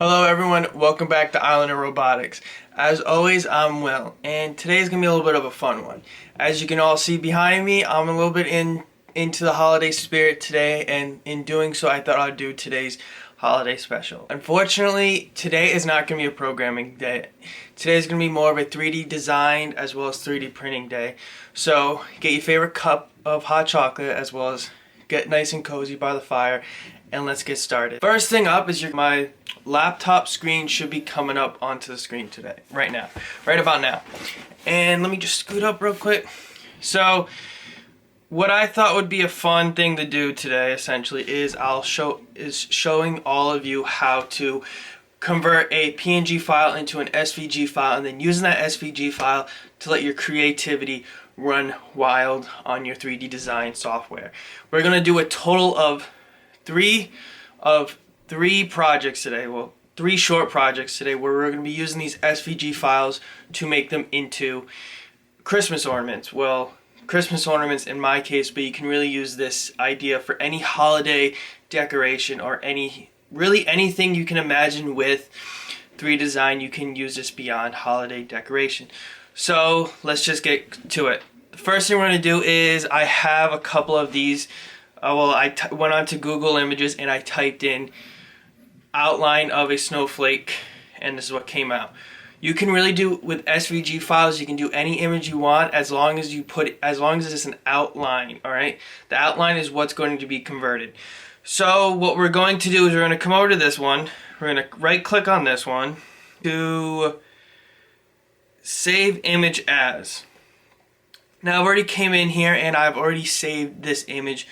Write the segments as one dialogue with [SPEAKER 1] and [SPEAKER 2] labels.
[SPEAKER 1] Hello everyone, welcome back to Island of Robotics. As always, I'm Will, and today's gonna be a little bit of a fun one. As you can all see behind me, I'm a little bit into the holiday spirit today, and in doing so, I thought I'd do today's holiday special. Unfortunately, today is not gonna be a programming day. Today's gonna be more of a 3D design as well as 3D printing day. So get your favorite cup of hot chocolate as well as get nice and cozy by the fire, and let's get started. First thing up is my laptop screen should be coming up onto the screen today, right about now. And let me just scoot up real quick. So what I thought would be a fun thing to do today essentially is showing all of you how to convert a PNG file into an SVG file, and then using that SVG file to let your creativity run wild on your 3D design software. We're gonna do a total of three projects today. Well, three short projects today where we're going to be using these SVG files to make them into Christmas ornaments. Well, Christmas ornaments in my case, but you can really use this idea for any holiday decoration or really anything you can imagine with 3D design. You can use this beyond holiday decoration. So let's just get to it. The first thing we're going to do is I have a couple of these. I went on to Google Images and I typed in outline of a snowflake, and this is what came out. You can really do with SVG files, you can do any image you want as long as it's an outline, all right? The outline is what's going to be converted. So what we're going to do is we're going to come over to this one. We're going to right click on this one to save image as. Now I've already came in here and I've already saved this image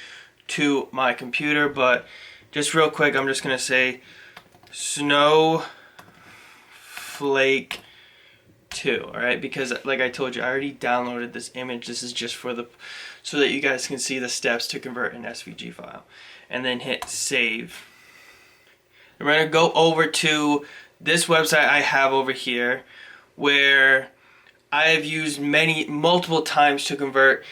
[SPEAKER 1] to my computer, but just real quick, I'm just gonna say Snowflake 2, all right? Because like I told you, I already downloaded this image. This is just so that you guys can see the steps to convert an SVG file, and then hit save. And we're gonna go over to this website I have over here, where I have used multiple times to convert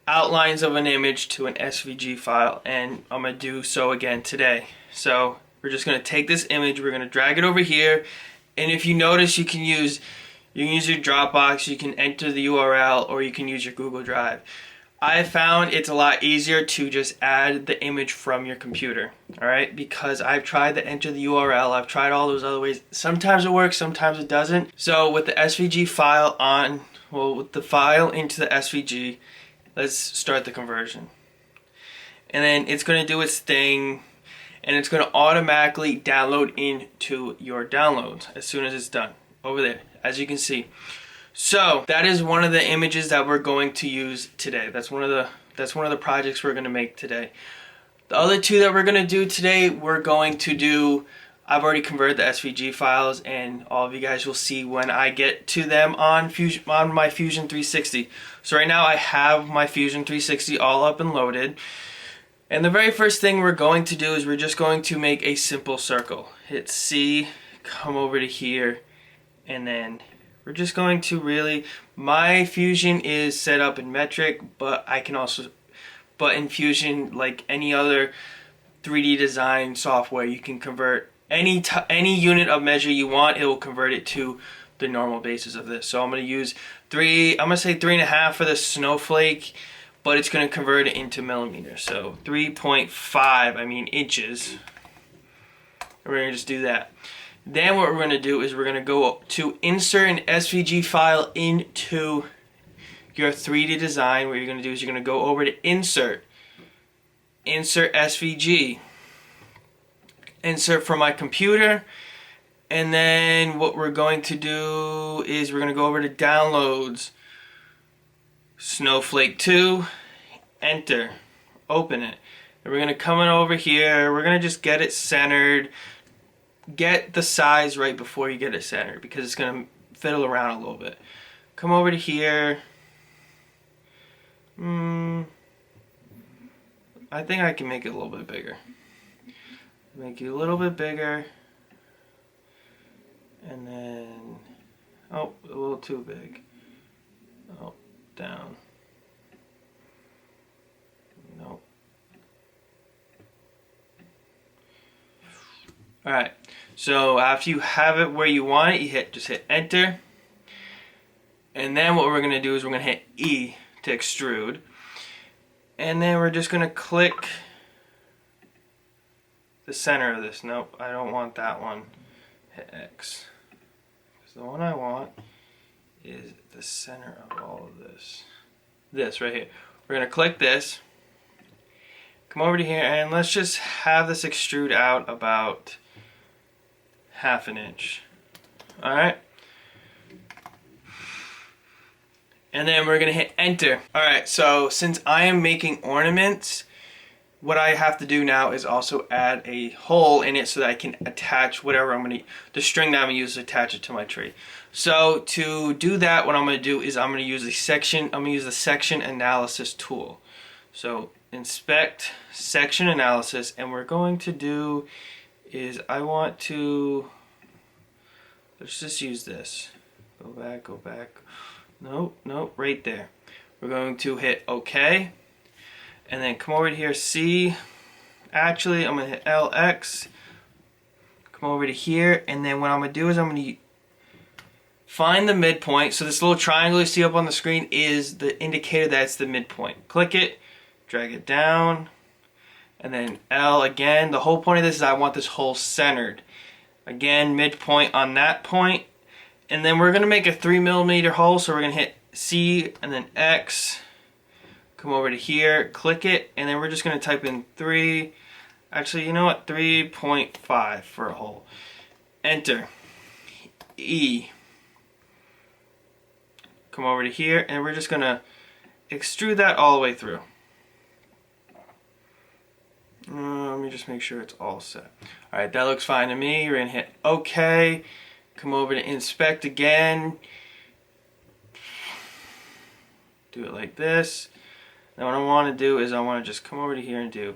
[SPEAKER 1] outlines of an image to an SVG file, and I'm going to do so again today. So we're just going to take this image, we're going to drag it over here, and if you notice, you can use your Dropbox, you can enter the URL, or you can use your Google Drive. I found it's a lot easier to just add the image from your computer, alright? Because I've tried to enter the URL, I've tried all those other ways. Sometimes it works, sometimes it doesn't. So with the SVG file with the file into the SVG, let's start the conversion. And then it's going to do its thing, and it's going to automatically download into your downloads as soon as it's done over there, as you can see. So that is one of the images that we're going to use today. That's one of the projects we're going to make today. The other two that we're going to do today, I've already converted the SVG files, and all of you guys will see when I get to them on my Fusion 360. So right now I have my Fusion 360 all up and loaded. And the very first thing we're going to do is we're just going to make a simple circle. Hit C, come over to here, and then we're just going to my Fusion is set up in metric, but in Fusion, like any other 3D design software, you can convert any unit of measure you want. It will convert it to the normal basis of this. So I'm going to use I'm going to say 3.5 for the snowflake, but it's going to convert it into millimeters. So 3.5, inches. We're going to just do that. Then what we're going to do is we're going to go to insert an SVG file into your 3D design. What you're going to do is you're going to go over to insert SVG. Insert from my computer, and then what we're going to do is we're going to go over to downloads, Snowflake 2, enter, open it, and we're going to come in over here. We're going to just get it centered, get the size right before you get it centered, because it's going to fiddle around a little bit. Come over to here. I think I can make it a little bit bigger. Make it a little bit bigger, and then, a little too big. Down. Nope. Alright, So after you have it where you want it, just hit enter. And then what we're going to do is we're going to hit E to extrude. And then we're just going to click the center of this. Nope, I don't want that one. Hit X. Because the one I want is the center of all of this. This right here. We're going to click this. Come over to here and let's just have this extrude out about 1/2 inch. Alright. And then we're going to hit enter. Alright, so since I am making ornaments, what I have to do now is also add a hole in it so that I can attach whatever I'm going to, the string that I'm going to use to attach it to my tree. So to do that, what I'm going to do is I'm going to use the section analysis tool. So inspect section analysis, and we're going to do is let's just use this. Go back. Nope, right there. We're going to hit OK. And then come over to here, I'm going to hit LX. Come over to here, and then what I'm going to do is I'm going to find the midpoint. So this little triangle you see up on the screen is the indicator that it's the midpoint. Click it, drag it down, and then L again. The whole point of this is I want this hole centered. Again, midpoint on that point. And then we're going to make a 3mm hole, so we're going to hit C and then X. Come over to here, click it, and then we're just going to type in 3.5 for a hole. Enter. E. Come over to here, and we're just going to extrude that all the way through. Let me just make sure it's all set. Alright, that looks fine to me. We're going to hit OK. Come over to inspect again. Do it like this. Now what I want to do is I want to just come over to here and do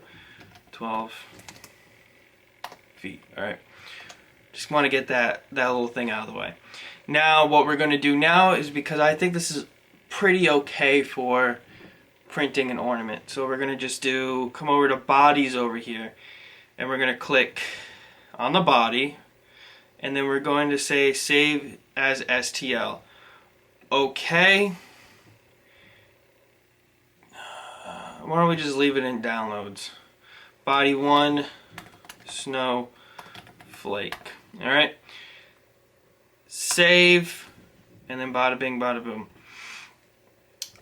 [SPEAKER 1] 12 feet. Alright. Just want to get that little thing out of the way. Now what we're going to do now is, because I think this is pretty okay for printing an ornament. So we're going to just come over to bodies over here. And we're going to click on the body. And then we're going to say save as STL. Okay. Why don't we just leave it in downloads? Body 1, snowflake. Alright. Save. And then bada bing, bada boom.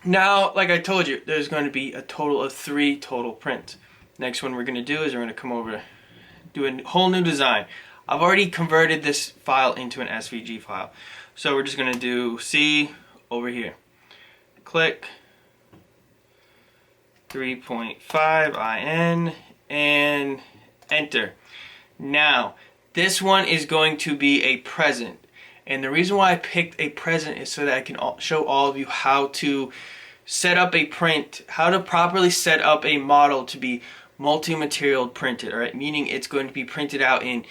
[SPEAKER 1] Now, like I told you, there's going to be a total of 3 total prints. Next one we're going to do is we're going to come over, do a whole new design. I've already converted this file into an SVG file. So we're just going to do C over here. Click. 3.5 IN and enter. Now, this one is going to be a present. And the reason why I picked a present is so that I can show all of you how to set up a print, how to properly set up a model to be multi-material printed, alright? Meaning it's going to be printed out in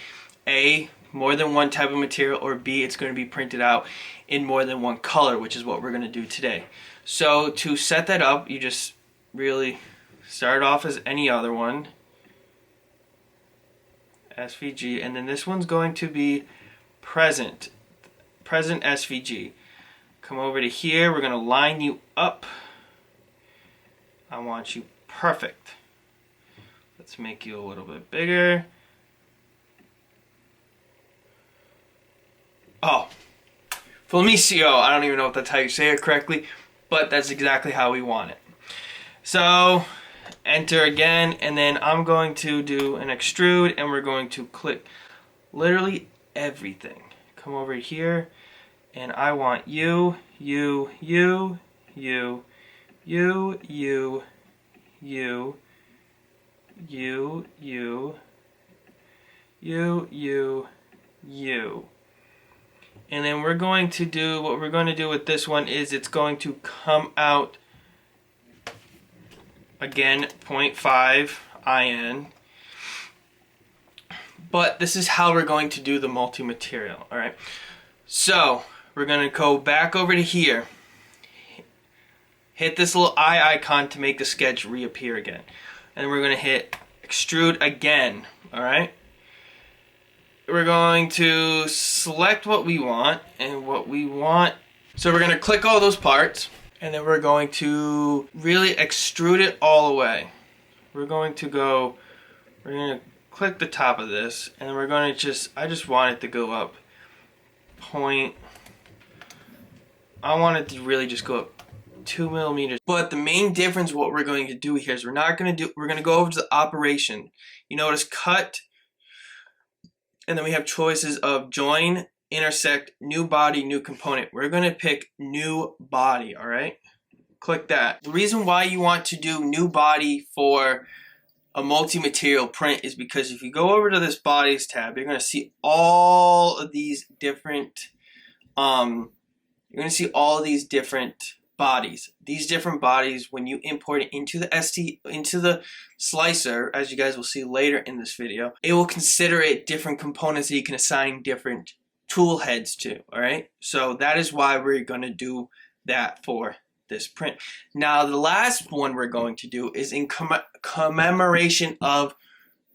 [SPEAKER 1] A, more than one type of material, or B, it's going to be printed out in more than one color, which is what we're going to do today. So to set that up, you just really start off as any other one, SVG, and then this one's going to be present SVG. Come over to here, we're going to line you up. I want you perfect. Let's make you a little bit bigger. Oh, Felicio, I don't even know if that's how you say it correctly, but that's exactly how we want it. So, enter again, and then I'm going to do an extrude, and we're going to click literally everything. Come over here, and I want you, you, you, you, you, you, you, you, you, you, you, you. And then we're going to do, what we're going to do with this one is it's going to come out again 0.5 IN. But this is how we're going to do the multi-material, alright? So, we're going to go back over to here. Hit this little eye icon to make the sketch reappear again. And we're going to hit extrude again, alright? we're going to select what we want and what we want. So we're going to click all those parts, and then we're going to really extrude it all the way. We're going to click the top of this, and then we're going to I just want it to go up I want it to really just go up 2 millimeters. But the main difference, what we're going to do here is we're going to go over to the operation. You notice cut, and then we have choices of join, intersect, new body, new component. We're going to pick new body, all right? Click that. The reason why you want to do new body for a multi-material print is because if you go over to this bodies tab, you're going to see all of these different bodies. These different bodies, when you import it into the slicer, as you guys will see later in this video, it will consider it different components that you can assign different tool heads to, all right? So that is why we're going to do that for this print. Now, the last one we're going to do is in commemoration of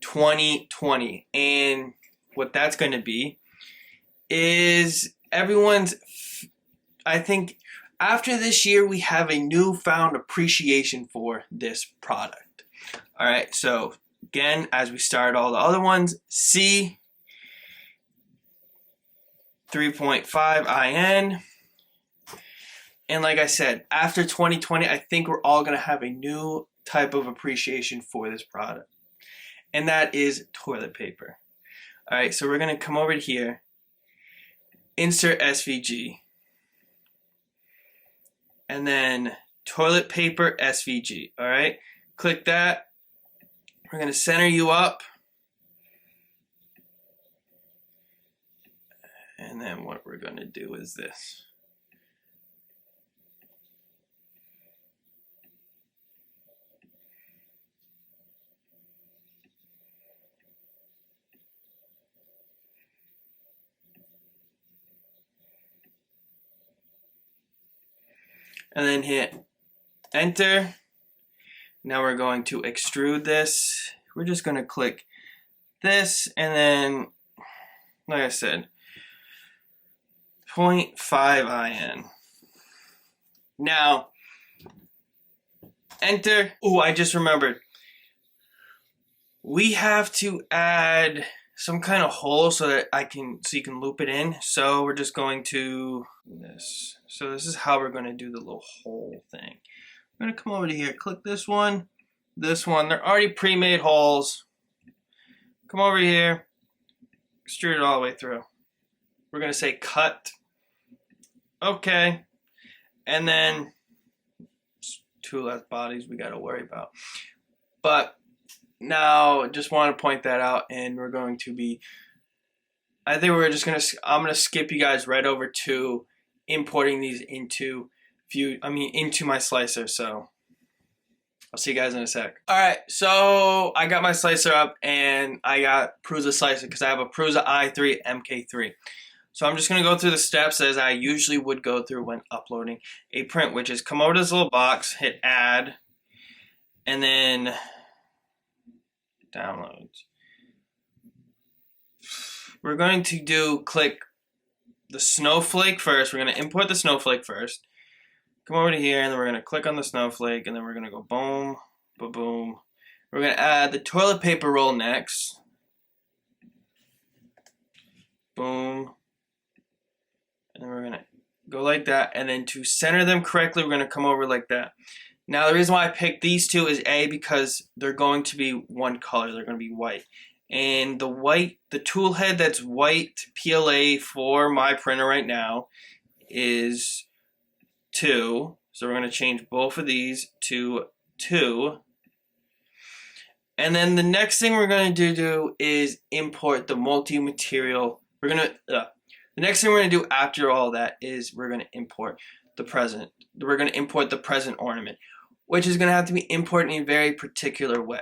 [SPEAKER 1] 2020, and what that's going to be is I think after this year, we have a newfound appreciation for this product. All right, so again, as we start all the other ones, C 3.5 IN. And like I said, after 2020, I think we're all going to have a new type of appreciation for this product. And that is toilet paper. All right, so we're going to come over here, insert SVG, and then toilet paper SVG. All right, click that. We're going to center you up. And then what we're going to do is this. And then hit enter. Now we're going to extrude this. We're just going to click this, and then, like I said, 0.5 IN. Now, enter. Oh, I just remembered. We have to add some kind of hole so that you can loop it in. So we're just going to this. So this is how we're going to do the little hole thing. I'm going to come over to here, click this one. They're already pre-made holes. Come over here, extrude it all the way through. We're going to say cut. Okay. And then 2 less bodies we got to worry about. But now, just want to point that out, and we're going to be, I think I'm going to skip you guys right over to importing these into my slicer. So I'll see you guys in a sec. All right, so I got my slicer up, and I got Prusa slicer because I have a Prusa i3 MK3. So I'm just going to go through the steps as I usually would go through when uploading a print, which is come over to this little box, hit add, and then downloads. We're going to click the snowflake first. We're going to import the snowflake first. Come over to here, and then we're going to click on the snowflake, and then we're going to go boom, boom, boom. We're going to add the toilet paper roll next. Boom. And then we're going to go like that, and then to center them correctly, we're going to come over like that. Now, the reason why I picked these two is A, because they're going to be one color. They're going to be white. And the tool head that's white PLA for my printer right now is 2. So we're going to change both of these to 2. And then the next thing we're going to do is import the multi-material. The next thing we're going to do after all that is we're going to import the present. We're going to import the present ornament, which is going to have to be imported in a very particular way.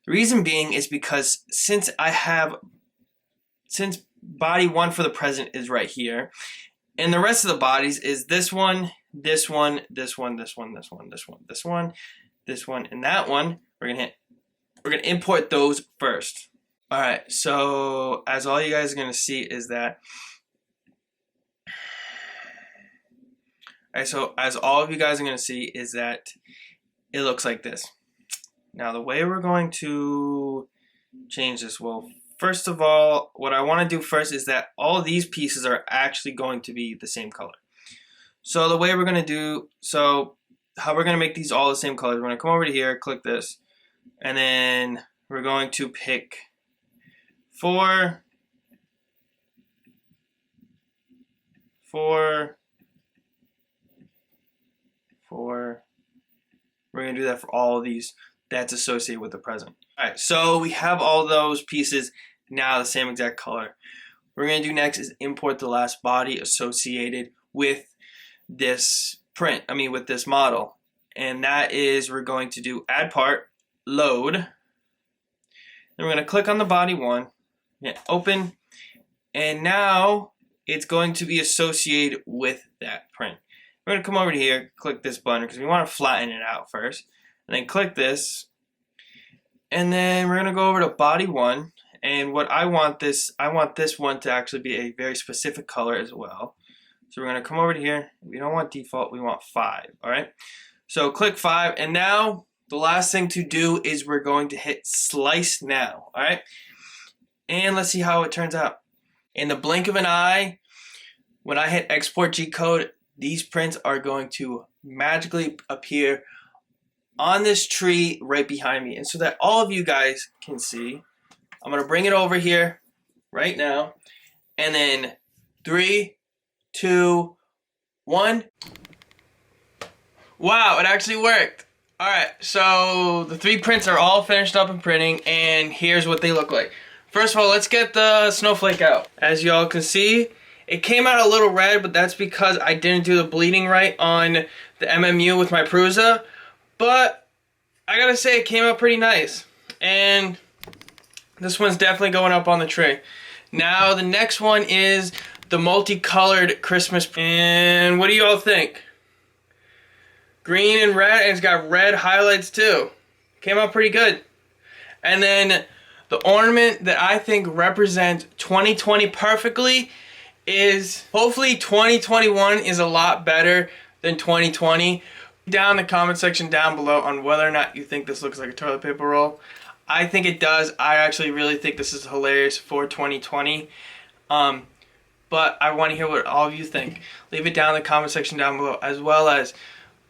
[SPEAKER 1] The reason being is because since body 1 for the present is right here, and the rest of the bodies is this one, this one, this one, this one, this one, this one, this one, this one, and that one, we're gonna import those first. Alright, so as all you guys are going to see is that, alright, so as all of you guys are going to see is that it looks like this. Now the way we're going to change this, well, first of all, what I want to do first is that all of these pieces are actually going to be the same color. So the way we're going to do, so how we're going to make these all the same colors, we're going to come over to here, click this, and then we're going to pick 4, 4, 4. We're going to do that for all of these that's associated with the present. Alright, so we have all those pieces now the same exact color. What we're going to do next is import the last body associated with this print, with this model. And that is, we're going to do add part, load. Then we're going to click on the body one, hit open, and now it's going to be associated with that print. We're going to come over here, click this button because we want to flatten it out first, and then click this, and then we're going to go over to body one, and what I want this one to actually be a very specific color as well. So we're going to come over to here. We don't want default, we want 5, all right? So click 5, and now the last thing to do is we're going to hit slice now, all right? And let's see how it turns out. In the blink of an eye, when I hit export G-code, these prints are going to magically appear on this tree right behind me. And so that all of you guys can see, I'm going to bring it over here right now. And then 3, 2, 1. Wow, it actually worked. Alright, so the 3 prints are all finished up and printing, and here's what they look like. First of all, let's get the snowflake out. As y'all can see, it came out a little red, but that's because I didn't do the bleeding right on the MMU with my Prusa. But I gotta say, it came out pretty nice. And this one's definitely going up on the tree. Now, the next one is the multicolored Christmas. And what do you all think? Green and red, and it's got red highlights too. Came out pretty good. And then the ornament that I think represents 2020 perfectly is, hopefully 2021 is a lot better than 2020. Down in the comment section down below on whether or not you think this looks like a toilet paper roll. I think it does. I actually really think this is hilarious for 2020. But I want to hear what all of you think. Leave it down in the comment section down below, as well as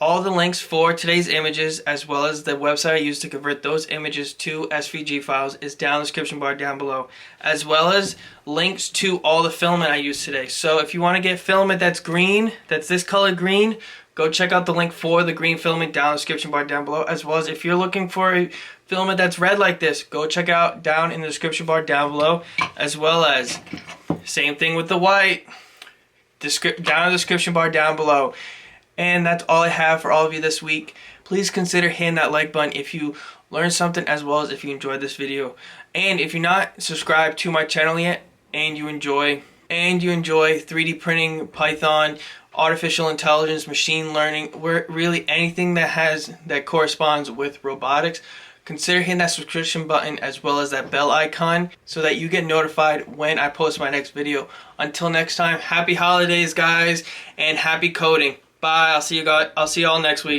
[SPEAKER 1] all the links for today's images, as well as the website I used to convert those images to SVG files, is down in the description bar down below, as well as links to all the filament I used today. So if you want to get filament that's green, that's this color green, go check out the link for the green filament down in the description bar down below, as well as if you're looking for a filament that's red like this, go check out down in the description bar down below, as well as same thing with the white, down in the description bar down below. And that's all I have for all of you this week. Please consider hitting that like button if you learned something, as well as if you enjoyed this video. And if you're not subscribed to my channel yet and you enjoy 3D printing, Python, artificial intelligence, machine learning, really anything that corresponds with robotics, consider hitting that subscription button as well as that bell icon so that you get notified when I post my next video. Until next time, happy holidays guys, and happy coding. Bye. I'll see you all next week.